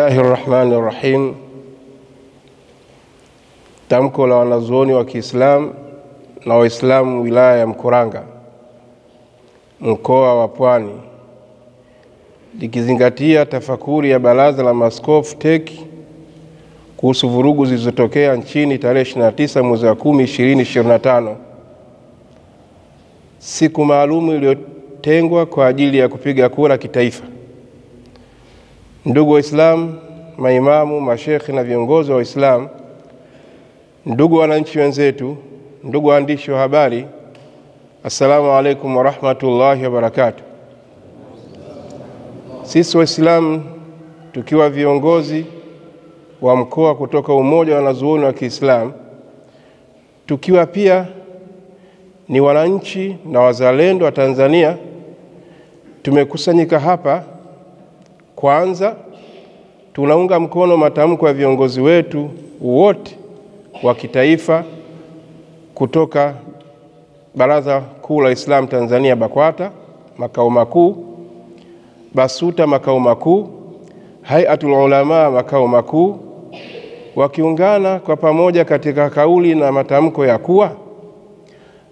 Bismillahirrahmanirrahim. Tamko la wanazuoni wa Kiislamu na Waislamu wilaya ya Mkuranga, mkoa wa Pwani, likizingatia tafakuri ya Baraza la Maaskofu TEC kuhusu vurugu zilizotokea nchini tarehe 29 mwezi wa 10 2025, siku maalumu iliyotengwa kwa ajili ya kupiga kura kitaifa. Ndugu Waislamu, maimamu, mashekhi na viongozi wa Waislamu, ndugu wananchi wenzetu, ndugu waandishi wa habari, assalamu alaikum wa rahmatullahi wa barakatuh. Sisi Waislamu tukiwa viongozi wa mkoa kutoka Umoja wa Wanazuoni wa Kiislamu, tukiwa pia ni wananchi na wazalendo wa Tanzania, tumekusanyika hapa. Kwanza, tunaunga mkono matamko ya viongozi wetu wote wa kitaifa kutoka Baraza Kuu la Islam Tanzania BAKWATA makao makuu, BASUTA makao makuu, Hayatul Ulama makao makuu, wakiungana kwa pamoja katika kauli na matamko ya kuwa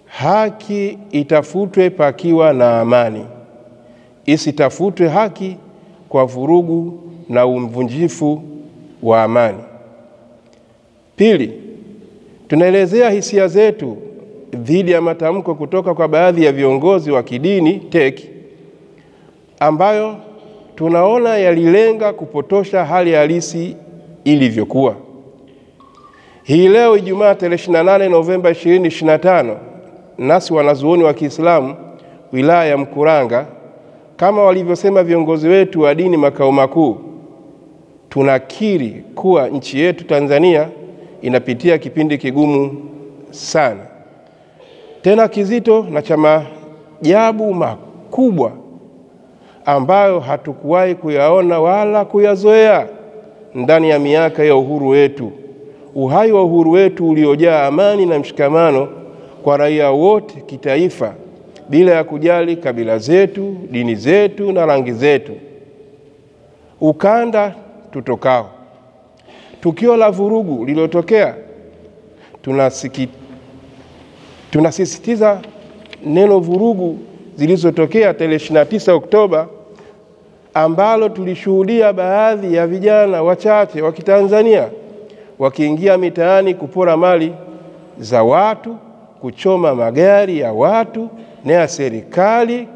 haki itafutwe pakiwa na amani, isitafutwe haki kwa vurugu na uvunjifu wa amani. Pili, tunaelezea hisia zetu dhidi ya matamko kutoka kwa baadhi ya viongozi wa kidini TEC ambayo tunaona yalilenga kupotosha hali halisi ilivyokuwa. Hii leo Ijumaa tarehe 28 Novemba 2025, nasi wanazuoni wa Kiislamu wilaya ya Mkuranga, kama walivyosema viongozi wetu wa dini makao makuu, tunakiri kuwa nchi yetu Tanzania inapitia kipindi kigumu sana, tena kizito na cha maajabu makubwa ambayo hatukuwahi kuyaona wala kuyazoea ndani ya miaka ya uhuru wetu, uhai wa uhuru wetu uliojaa amani na mshikamano kwa raia wote kitaifa, bila ya kujali kabila zetu, dini zetu na rangi zetu, ukanda tutokao. Tukio la vurugu lililotokea, tunasisitiza neno vurugu zilizotokea tarehe 29 Oktoba, ambalo tulishuhudia baadhi ya vijana wachache wa Kitanzania wakiingia mitaani kupora mali za watu, kuchoma magari ya watu na ya serikali,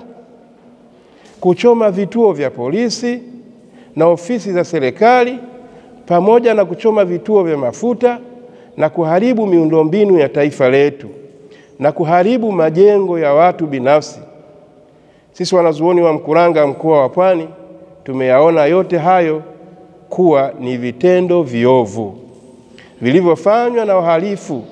kuchoma vituo vya polisi na ofisi za serikali, pamoja na kuchoma vituo vya mafuta na kuharibu miundombinu ya taifa letu na kuharibu majengo ya watu binafsi. Sisi wanazuoni wa Mkuranga mkoa wa Pwani tumeyaona yote hayo kuwa ni vitendo viovu vilivyofanywa na wahalifu,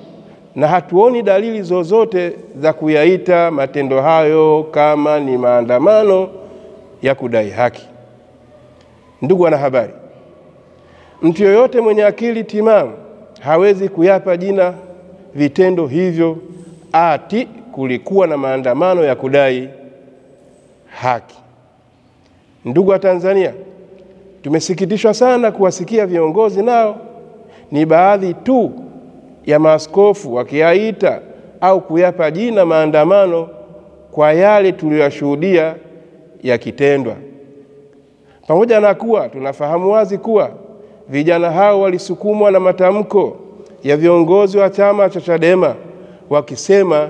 na hatuoni dalili zozote za kuyaita matendo hayo kama ni maandamano ya kudai haki. Ndugu wanahabari, mtu yoyote mwenye akili timamu hawezi kuyapa jina vitendo hivyo ati kulikuwa na maandamano ya kudai haki. Ndugu wa Tanzania, tumesikitishwa sana kuwasikia viongozi nao ni baadhi tu ya maaskofu wakiyaita au kuyapa jina maandamano kwa yale tuliyoshuhudia yakitendwa. Pamoja na kuwa tunafahamu wazi kuwa vijana hao walisukumwa na matamko ya viongozi wa chama cha Chadema wakisema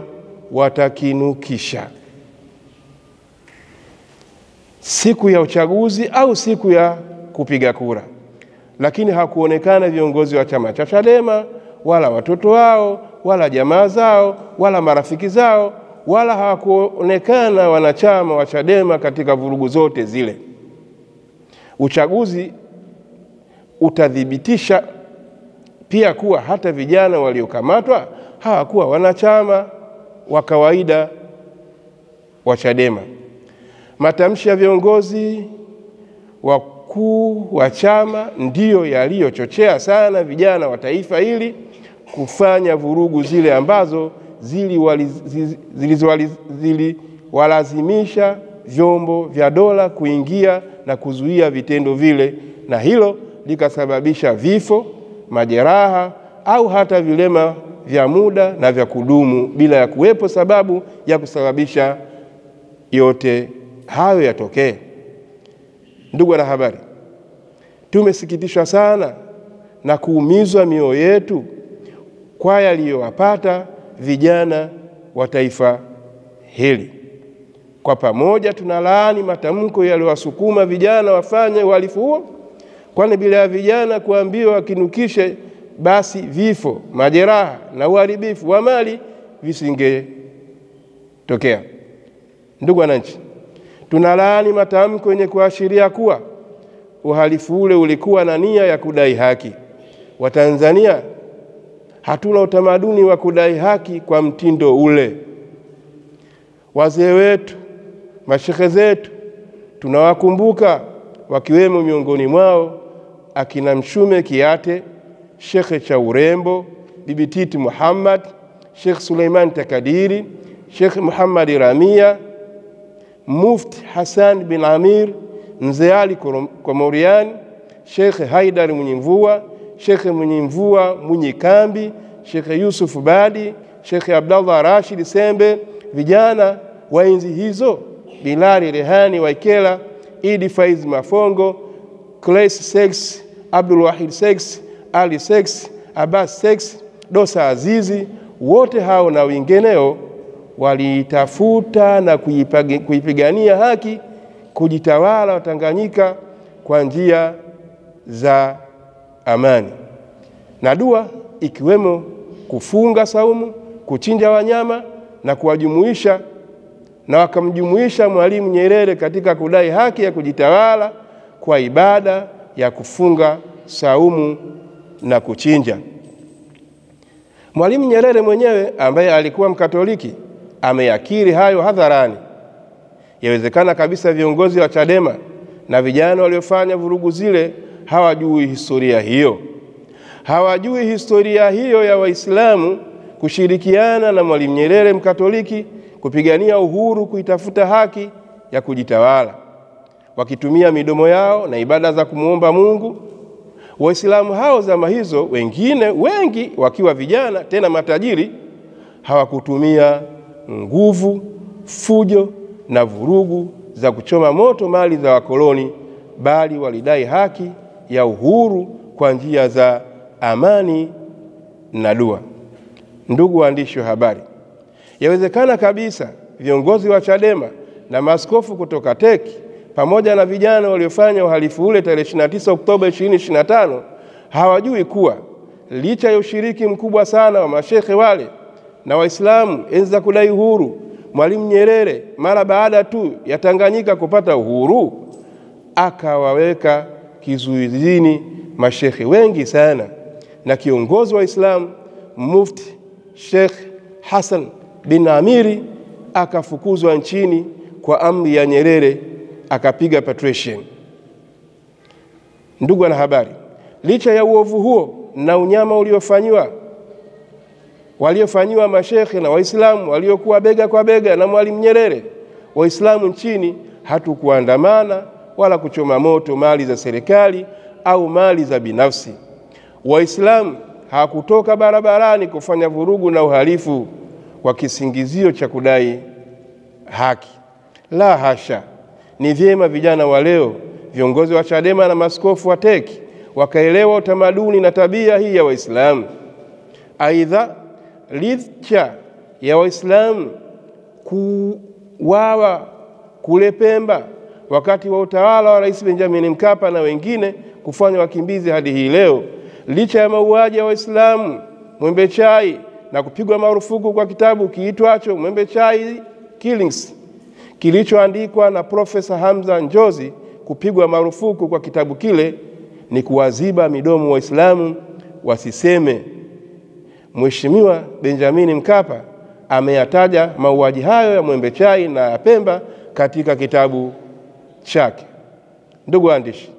watakinukisha siku ya uchaguzi au siku ya kupiga kura, lakini hakuonekana viongozi wa chama cha Chadema wala watoto wao wala jamaa zao wala marafiki zao, wala hawakuonekana wanachama wa Chadema katika vurugu zote zile. Uchaguzi utathibitisha pia kuwa hata vijana waliokamatwa hawakuwa wanachama wa kawaida wa Chadema. Matamshi ya viongozi wakuu wa chama ndiyo yaliyochochea sana vijana wa taifa hili kufanya vurugu zile ambazo ziliwalazimisha vyombo vya dola kuingia na kuzuia vitendo vile, na hilo likasababisha vifo, majeraha au hata vilema vya muda na vya kudumu bila ya kuwepo sababu ya kusababisha yote hayo yatokee. Ndugu wanahabari, tumesikitishwa sana na kuumizwa mioyo yetu kwa yaliyowapata vijana wa taifa hili. Kwa pamoja tunalaani matamko yaliyowasukuma vijana wafanye uhalifu huo, kwani bila ya vijana kuambiwa wakinukishe, basi vifo, majeraha na uharibifu wa mali visingetokea. Ndugu wananchi, tunalaani matamko yenye kuashiria kuwa uhalifu ule ulikuwa na nia ya kudai haki. Watanzania hatuna utamaduni wa kudai haki kwa mtindo ule. Wazee wetu, mashehe zetu tunawakumbuka, wakiwemo miongoni mwao akina Mshume Kiate, Sheikh cha Urembo, Bibi Titi Muhammad, Sheikh Suleiman Takadiri, Sheikh Muhammad Ramia, Mufti Hassan bin Amir, Mzee Ali Komorian, Sheikh Haidar Mwenyimvua, Sheikh Mwenyimvua Mwenyikambi, Sheikh Yusuf Badi, Sheikh Abdallah Rashid Sembe. Vijana wa enzi hizo, Bilali Rehani Waikela, Idi Faiz Mafongo, Claes Sex, Abdul Wahid Sex, Ali Sex, Abbas Sex, Dosa Azizi, wote hao na wengineo walitafuta na kuipigania haki, kujitawala Tanganyika kwa njia za amani na dua, ikiwemo kufunga saumu, kuchinja wanyama na kuwajumuisha, na wakamjumuisha Mwalimu Nyerere katika kudai haki ya kujitawala kwa ibada ya kufunga saumu na kuchinja. Mwalimu Nyerere mwenyewe ambaye alikuwa Mkatoliki ameyakiri hayo hadharani. Yawezekana kabisa viongozi wa Chadema na vijana waliofanya vurugu zile hawajui historia hiyo. Hawajui historia hiyo ya Waislamu kushirikiana na Mwalimu Nyerere Mkatoliki kupigania uhuru, kuitafuta haki ya kujitawala, wakitumia midomo yao na ibada za kumuomba Mungu. Waislamu hao zama hizo, wengi wakiwa vijana tena matajiri, hawakutumia nguvu, fujo na vurugu za kuchoma moto mali za wakoloni, bali walidai haki ya uhuru kwa njia za amani na dua. Ndugu waandishi wa habari, yawezekana kabisa viongozi wa Chadema na maaskofu kutoka TEC pamoja na vijana waliofanya uhalifu ule tarehe 29 Oktoba 2025 hawajui kuwa licha ya ushiriki mkubwa sana wa mashehe wale na Waislamu enzi za kudai uhuru, Mwalimu Nyerere mara baada tu ya Tanganyika kupata uhuru akawaweka kizuizini mashehe wengi sana, na kiongozi wa Islam Mufti Sheikh Hassan bin Amiri akafukuzwa nchini kwa amri ya Nyerere, akapiga patrician. Ndugu wanahabari, licha ya uovu huo na unyama waliofanyiwa mashehe na Waislamu waliokuwa bega kwa bega na Mwalimu Nyerere, Waislamu nchini hatukuandamana wala kuchoma moto mali za serikali au mali za binafsi. Waislamu hawakutoka barabarani kufanya vurugu na uhalifu kwa kisingizio cha kudai haki. La hasha. Ni vyema vijana wa leo, viongozi wa Chadema na maaskofu wa TEC wakaelewa utamaduni na tabia hii ya Waislamu. Aidha, licha ya Waislamu kuwawa kule Pemba wakati wa utawala wa Rais Benjamin Mkapa na wengine kufanya wakimbizi hadi hii leo, licha ya mauaji ya Waislamu Mwembe Chai na kupigwa marufuku kwa kitabu kiitwacho Mwembe Chai Killings kilichoandikwa na Profesa Hamza Njozi, kupigwa marufuku kwa kitabu kile ni kuwaziba midomo Waislamu wasiseme. Mheshimiwa Benjamin Mkapa ameyataja mauaji hayo ya Mwembe Chai na ya Pemba katika kitabu chake. Ndugu waandishi,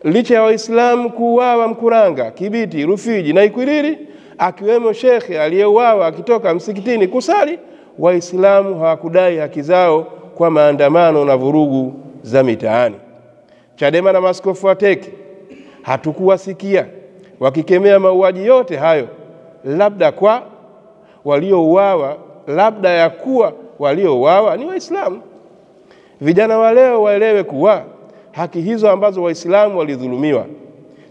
licha ya Waislamu kuuawa Mkuranga, Kibiti, Rufiji na Ikwiriri, akiwemo shekhe aliyeuawa akitoka msikitini kusali, Waislamu hawakudai haki zao kwa maandamano na vurugu za mitaani. Chadema na maaskofu wa TEC hatukuwasikia wakikemea mauaji yote hayo, labda kwa waliouawa, labda ya kuwa waliouawa ni Waislamu. Vijana wa leo waelewe kuwa haki hizo ambazo Waislamu walidhulumiwa,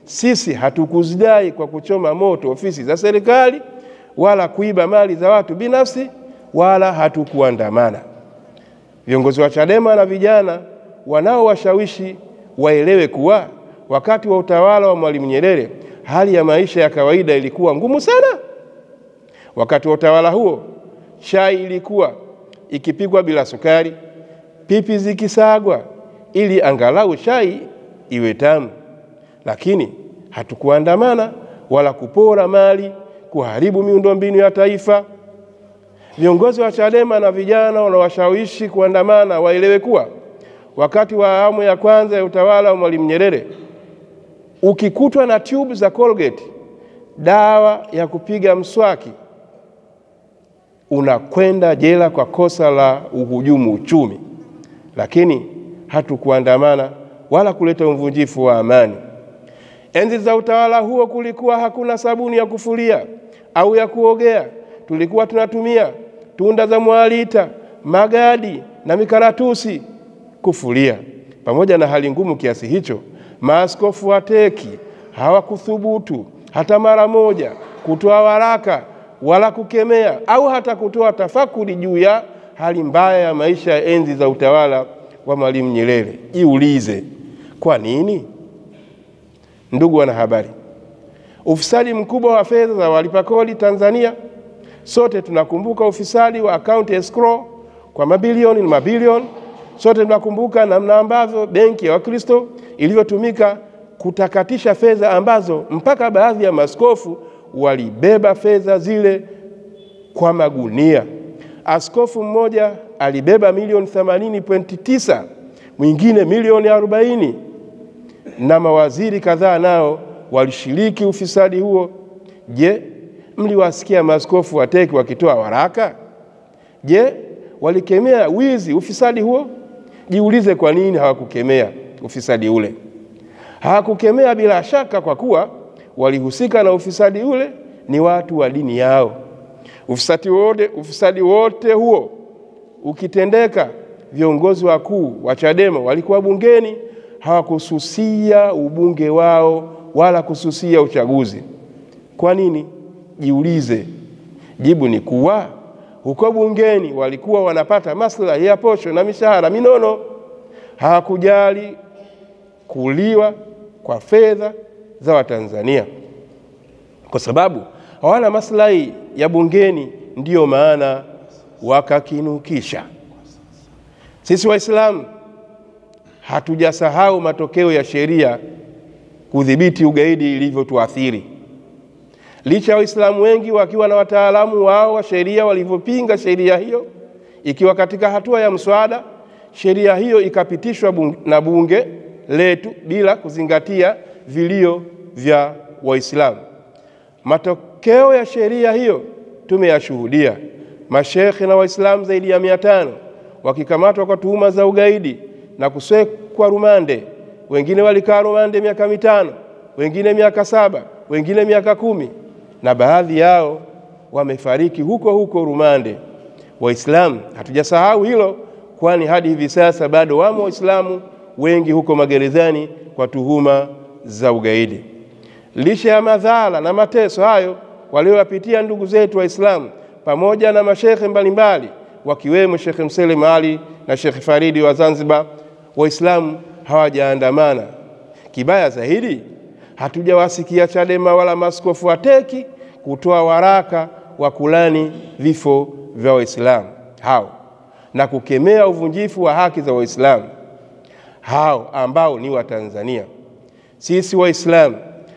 sisi hatukuzidai kwa kuchoma moto ofisi za serikali wala kuiba mali za watu binafsi, wala hatukuandamana. Viongozi wa Chadema na vijana wanaowashawishi waelewe kuwa wakati wa utawala wa Mwalimu Nyerere hali ya maisha ya kawaida ilikuwa ngumu sana. Wakati wa utawala huo chai ilikuwa ikipigwa bila sukari, pipi zikisagwa ili angalau chai iwe tamu. Lakini hatukuandamana wala kupora mali, kuharibu miundombinu ya taifa. Viongozi wa Chadema na vijana wanawashawishi kuandamana waelewe kuwa wakati wa awamu ya kwanza ya utawala wa Mwalimu Nyerere, ukikutwa na tube za Colgate, dawa ya kupiga mswaki, unakwenda jela kwa kosa la uhujumu uchumi. Lakini hatukuandamana wala kuleta uvunjifu wa amani. Enzi za utawala huo kulikuwa hakuna sabuni ya kufulia au ya kuogea. Tulikuwa tunatumia tunda za mwalita, magadi na mikaratusi kufulia. Pamoja na hali ngumu kiasi hicho, maaskofu wa TEC hawakuthubutu hata mara moja kutoa waraka wala kukemea au hata kutoa tafakuri juu ya hali mbaya ya maisha ya enzi za utawala wa Mwalimu Nyerere. Jiulize, kwa nini? Ndugu wanahabari, ufisadi mkubwa wa fedha za walipa kodi Tanzania, sote tunakumbuka ufisadi wa account escrow kwa mabilioni na mabilioni. Sote tunakumbuka namna ambavyo benki ya Wakristo ilivyotumika kutakatisha fedha ambazo mpaka baadhi ya maaskofu walibeba fedha zile kwa magunia. Askofu mmoja alibeba milioni 80.9, mwingine milioni 40, na mawaziri kadhaa nao walishiriki ufisadi huo. Je, mliwasikia maaskofu wa TEC wakitoa waraka? Je, walikemea wizi, ufisadi huo? Jiulize kwa nini hawakukemea ufisadi ule. Hawakukemea bila shaka kwa kuwa walihusika na ufisadi ule ni watu wa dini yao. Ufisadi wote huo ukitendeka, viongozi wakuu wa Chadema walikuwa bungeni, hawakususia ubunge wao wala kususia uchaguzi. Kwa nini? Jiulize. Jibu ni kuwa huko bungeni walikuwa wanapata maslahi ya posho na mishahara minono. Hawakujali kuliwa kwa fedha za Watanzania, kwa sababu hawana maslahi ya bungeni, ndiyo maana wakakinukisha. Sisi Waislamu hatujasahau matokeo ya sheria kudhibiti ugaidi ilivyotuathiri. Licha ya Waislamu wengi wakiwa na wataalamu wao wa sheria walivyopinga sheria hiyo, ikiwa katika hatua ya mswada, sheria hiyo ikapitishwa na bunge letu bila kuzingatia vilio vya Waislamu. Matokeo ya sheria hiyo tumeyashuhudia. Mashekhe na Waislamu zaidi ya 500 wakikamatwa kwa tuhuma za ugaidi na kusekwa rumande. Wengine walikaa rumande miaka 5, wengine miaka 7, wengine miaka 10, na baadhi yao wamefariki huko huko rumande. Waislamu hatujasahau hilo, kwani hadi hivi sasa bado wamo Waislamu wengi huko magerezani kwa tuhuma za ugaidi. Licha ya madhara na mateso hayo waliowapitia ndugu zetu Waislamu pamoja na mashekhe mbalimbali wakiwemo Sheikh Mselem Ali na Sheikh Faridi wa Zanzibar, Waislamu hawajaandamana. Kibaya zaidi, hatujawasikia Chadema wala maaskofu wa TEC kutoa waraka wa kulani vifo vya Waislamu hao na kukemea uvunjifu wa haki za Waislamu hao ambao ni Watanzania. Sisi Waislamu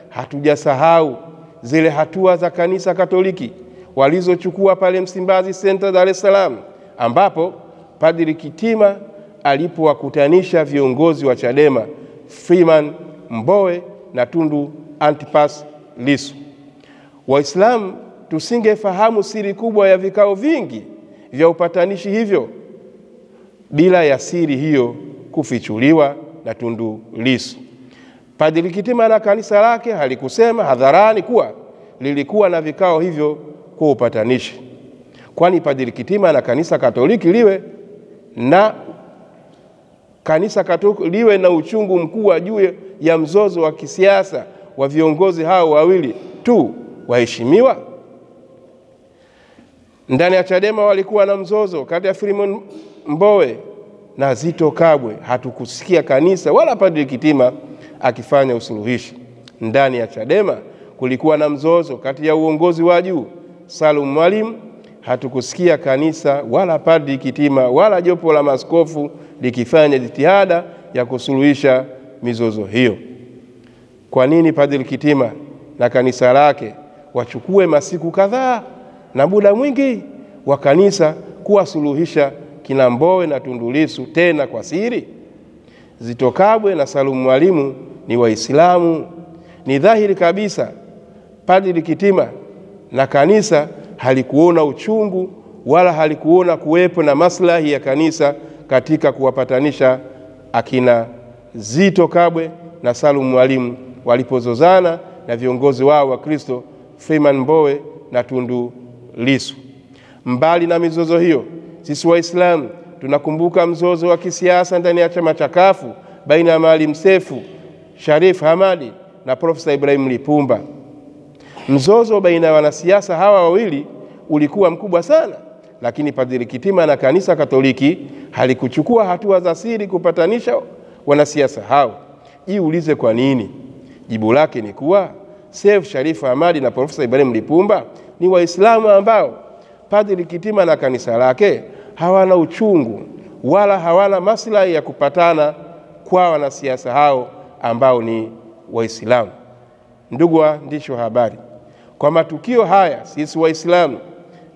hatujasahau zile hatua za Kanisa Katoliki walizochukua pale Msimbazi Center, Dar es Salaam, ambapo Padri Kitima alipowakutanisha viongozi wa Chadema Freeman Mbowe na Tundu Antipas Lissu. Waislamu tusingefahamu siri kubwa ya vikao vingi vya upatanishi hivyo bila ya siri hiyo kufichuliwa na Tundu Lissu. Padri Kitima na kanisa lake halikusema hadharani kuwa lilikuwa na vikao hivyo kwa upatanishi, kwani Padri Kitima na kanisa Katoliki liwe na uchungu mkubwa juu ya mzozo wa kisiasa wa viongozi hao wawili tu waheshimiwa. Ndani ya Chadema walikuwa na mzozo kati ya Freeman Mbowe na Zitto Kabwe. Hatukusikia kanisa wala Padri Kitima akifanya usuluhishi. Ndani ya Chadema kulikuwa na mzozo kati ya uongozi wa juu Salum Mwalimu. Hatukusikia kanisa wala Padri Kitima wala jopo la maaskofu likifanya jitihada ya kusuluhisha mizozo hiyo. Kwa nini Padri Kitima na kanisa lake wachukue masiku kadhaa na muda mwingi wa kanisa kuwasuluhisha kina Mbowe na Tundu Lissu tena kwa siri? Zitto Kabwe na Salum Mwalimu ni Waislamu. Ni dhahiri kabisa Padri Kitima na kanisa halikuona uchungu wala halikuona kuwepo na maslahi ya kanisa katika kuwapatanisha akina Zitto Kabwe na Salum Mwalimu walipozozana na viongozi wao wa Kristo Freeman Mbowe na Tundu Lissu. Mbali na mizozo hiyo, sisi Waislamu tunakumbuka mzozo wa kisiasa ndani ya chama cha CUF baina ya Maalim Seif Sharif Hamad na Profesa Ibrahim Lipumba. Mzozo baina ya wanasiasa hawa wawili ulikuwa mkubwa sana, lakini Padri Kitima na kanisa Katoliki halikuchukua hatua za siri kupatanisha wanasiasa hao. Jiulize kwa nini? Jibu lake ni kuwa Seif Sharif Hamad na Profesa Ibrahim Lipumba ni Waislamu ambao Padri Kitima na kanisa lake hawana uchungu wala hawana maslahi ya kupatana kwa wanasiasa hao ambao ni Waislamu. Ndugu waandishi wa habari, kwa matukio haya sisi Waislamu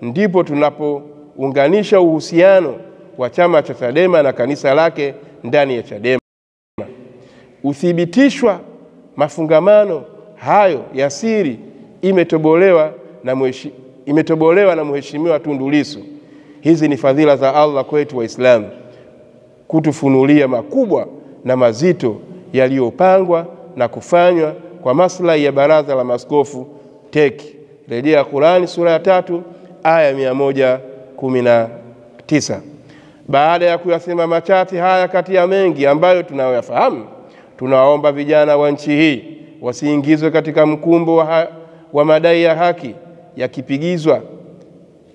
ndipo tunapounganisha uhusiano wa chama cha Chadema na kanisa lake ndani ya Chadema. Uthibitishwa mafungamano hayo ya siri imetobolewa na Mheshimiwa Tundu Lissu. Hizi ni fadhila za Allah kwetu Waislamu, kutufunulia makubwa na mazito yaliyopangwa na kufanywa kwa maslahi ya Baraza la Maaskofu TEC. Rejea Qur'ani sura ya 3 aya 119. Baada ya kuyasema machache haya kati ya mengi ambayo tunayoyafahamu, tunawaomba vijana wa nchi hii wasiingizwe katika mkumbo wa madai ya haki yakipigizwa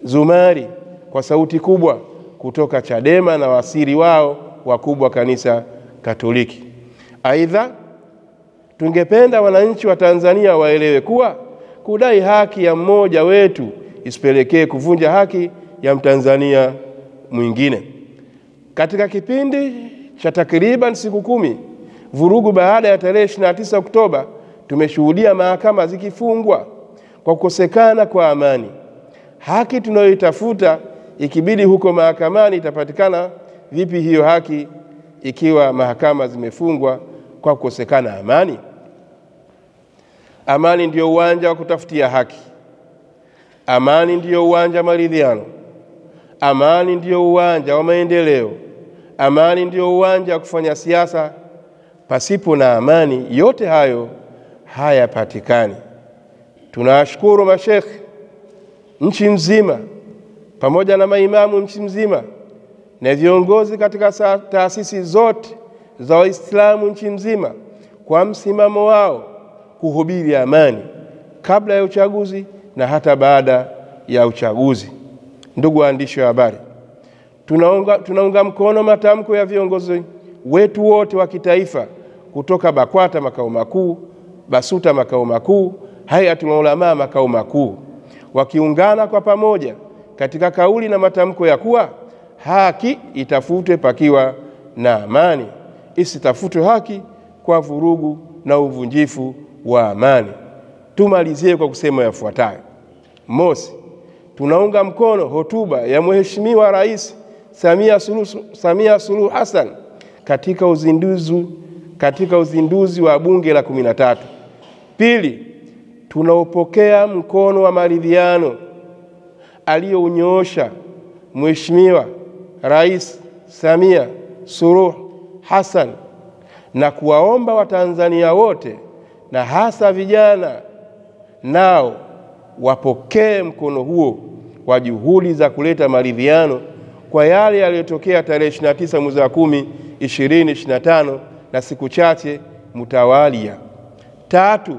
zumari kwa sauti kubwa kutoka Chadema na wasiri wao wakubwa kanisa Katoliki. Aidha, tungependa wananchi wa Tanzania waelewe kuwa kudai haki ya mmoja wetu isipelekee kuvunja haki ya Mtanzania mwingine. Katika kipindi cha takriban siku 10 vurugu baada ya tarehe 29 Oktoba, tumeshuhudia mahakama zikifungwa kwa kukosekana kwa amani. Haki tunayoitafuta ikibidi huko mahakamani itapatikana vipi hiyo haki ikiwa mahakama zimefungwa kwa kukosekana amani? Amani ndiyo uwanja wa kutafutia haki. Amani ndiyo uwanja wa maridhiano. Amani ndiyo uwanja wa maendeleo. Amani ndiyo uwanja wa kufanya siasa. Pasipo na amani yote hayo hayapatikani. Tunawashukuru mashekhi nchi nzima pamoja na maimamu nchi nzima na viongozi katika taasisi zote za Waislamu nchi nzima kwa msimamo wao kuhubiri amani kabla ya uchaguzi na hata baada ya uchaguzi. Ndugu waandishi wa habari, tunaunga mkono matamko ya viongozi wetu wote wa kitaifa kutoka BAKWATA makao makuu, BASUTA makao makuu, Hayatul Ulama makao makuu, wakiungana kwa pamoja katika kauli na matamko ya kuwa haki itafutwe pakiwa na amani, isitafutwe haki kwa vurugu na uvunjifu wa amani. Tumalizie kwa kusema yafuatayo. Mosi, tunaunga mkono hotuba ya Mheshimiwa Rais Samia Suluhu Hassan katika uzinduzi wa Bunge la 13. Pili, tunaupokea mkono wa maridhiano aliyounyoosha Mheshimiwa Rais Samia Suluhu Hassan na kuwaomba Watanzania wote na hasa vijana nao wapokee mkono huo wa juhudi za kuleta maridhiano kwa yale yaliyotokea tarehe 29 mwezi wa 10 2025 na siku chache mtawalia. 3,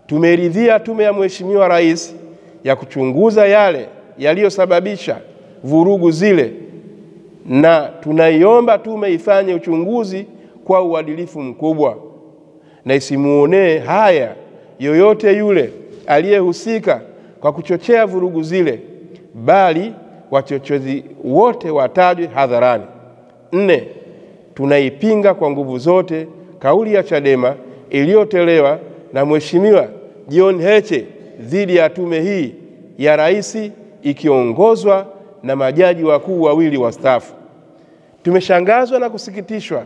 tumeridhia tume ya Mheshimiwa Rais ya kuchunguza yale yaliyosababisha vurugu zile, na tunaiomba tume ifanye uchunguzi kwa uadilifu mkubwa na isimuonee haya yoyote yule aliyehusika kwa kuchochea vurugu zile, bali wachochezi wote watajwe hadharani. 4, tunaipinga kwa nguvu zote kauli ya Chadema iliyotolewa na Mheshimiwa John Heche dhidi ya tume hii ya rais ikiongozwa na majaji wakuu wawili wastaafu. Tumeshangazwa na kusikitishwa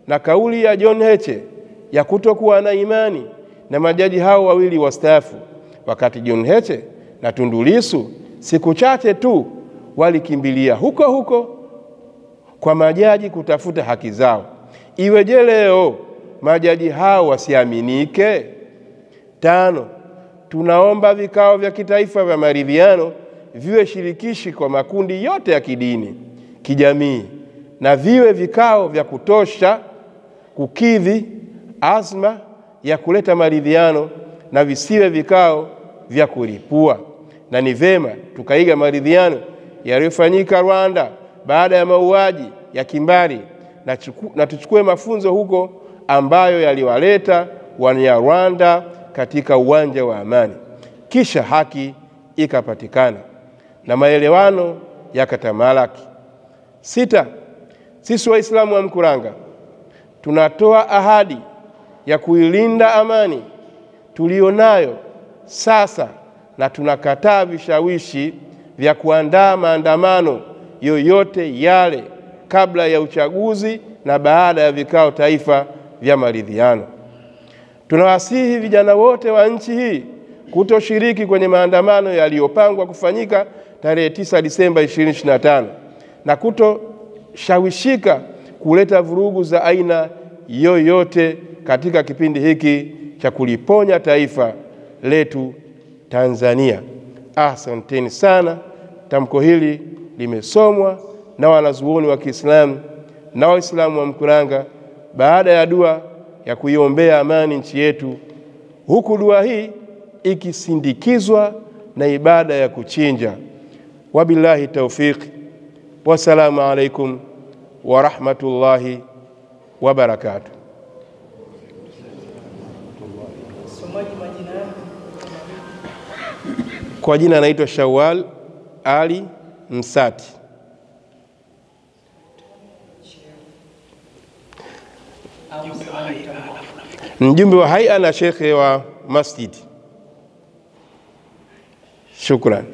na kauli ya John Heche ya kutokuwa na imani na majaji hao wawili wastaafu, wakati John Heche na Tundu Lissu siku chache tu walikimbilia huko kwa majaji kutafuta haki zao. Iweje leo majaji hao wasiaminike? 5, tunaomba vikao vya kitaifa vya maridhiano viwe shirikishi kwa makundi yote ya kidini, kijamii, na viwe vikao vya kutosha kukidhi azma ya kuleta maridhiano na visiwe vikao vya kulipua. Na ni vema tukaiga maridhiano yaliyofanyika Rwanda baada ya mauaji ya kimbari na tuchukue mafunzo huko ambayo yaliwaleta Wanyarwanda katika uwanja wa amani, kisha haki ikapatikana na maelewano yakatamalaki. 6, sisi Waislamu wa Mkuranga tunatoa ahadi ya kuilinda amani tulionayo sasa, na tunakataa vishawishi vya kuandaa maandamano yoyote yale kabla ya uchaguzi na baada ya vikao taifa vya maridhiano. Tunawasihi vijana wote wa nchi hii kutoshiriki kwenye maandamano yaliyopangwa kufanyika tarehe 9 Disemba 2025 na kutoshawishika kuleta vurugu za aina yoyote katika kipindi hiki cha kuliponya taifa letu Tanzania. Asanteni sana. Tamko hili limesomwa na wanazuoni wa Kiislamu na Waislamu wa Mkuranga baada ya dua ya kuiombea amani nchi yetu, huku dua hii ikisindikizwa na ibada ya kuchinja. Wabillahi tawfiq. Wassalamu alaikum wa rahmatullahi wa barakatuh. Kwa jina naitwa Shawal Ali Msati. Mjumbe wa hai'a na shekhe wa masjid. Shukran.